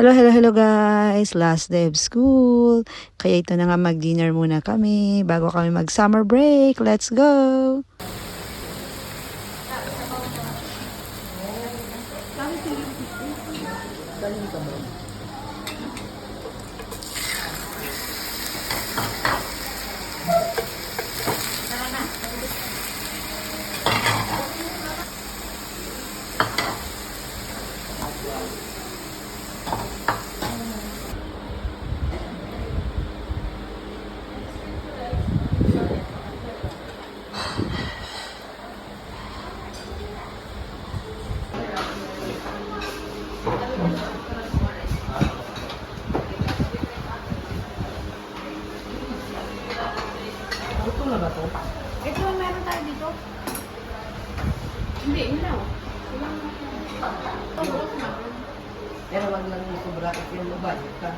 Hello guys! Last day of school. Kaya ito na nga mag-dinner muna kami bago kami mag-summer break. Let's go! Ito na ba to? Ito, meron tayo dito. Hindi, ilaw. Pero wag lang yung sobra at yung mabalik ka.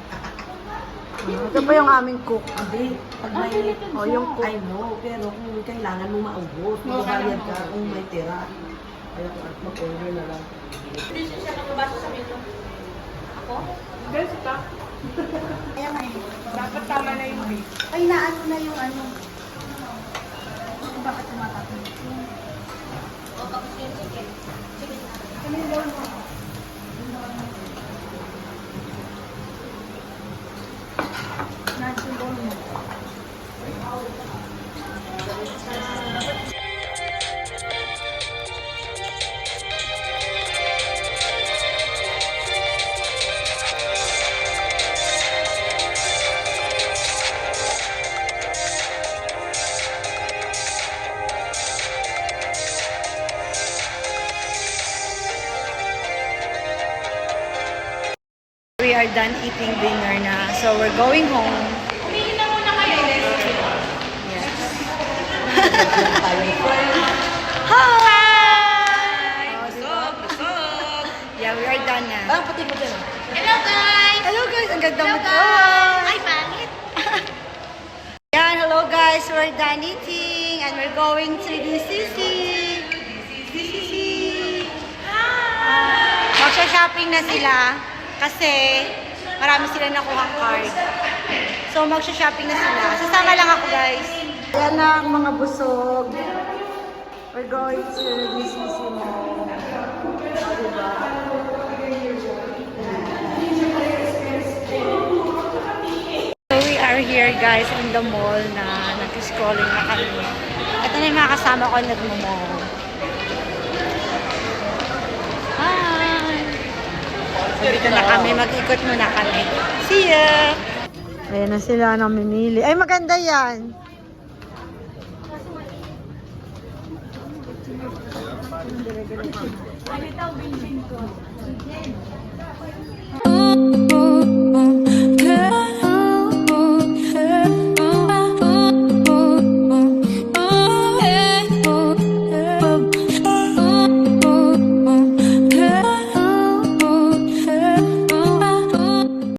Ito pa yung aming cook. Hindi, pag may... Oh, yung cook. I know, pero kung kailangan mo maubos, magbayad ka kung may tira. Kaya kung at mag-order na lang. Hindi siya nakabasa sa menu. Ako? Guys, ito. Kaya nga eh. Dapat tama na yung rate. Ay, naano na yung ano. Bakit tumatapon? O, tapos yung chicken. Chicken na. Kami yung bawal mo. Nasa yung bawal mo. We are done eating dinner na. So we're going home. Umihin na muna kayo. Hi! Busog! Yeah, we are done na. Ah, pati-pati na. Hello guys! Hello guys! Ang ganda mo. Ay, pangit! Yan, hello guys! We're done eating and we're going to DCC. DCC! Magsha-shopping na sila kasi marami sila nakuha card. So magsha-shopping na sila. Sasama lang ako guys. Yan na ang mga busog. We're going to DCC Mall. Diba? So we are here guys in the mall na nag-scrolling na kami. Ito na yung mga kasama ko nagmo-mall. Hi! So dito na kami, mag-ikot muna kami. See ya! Ayan na sila namimili. Ay maganda yan! Ay, ito, bin ko.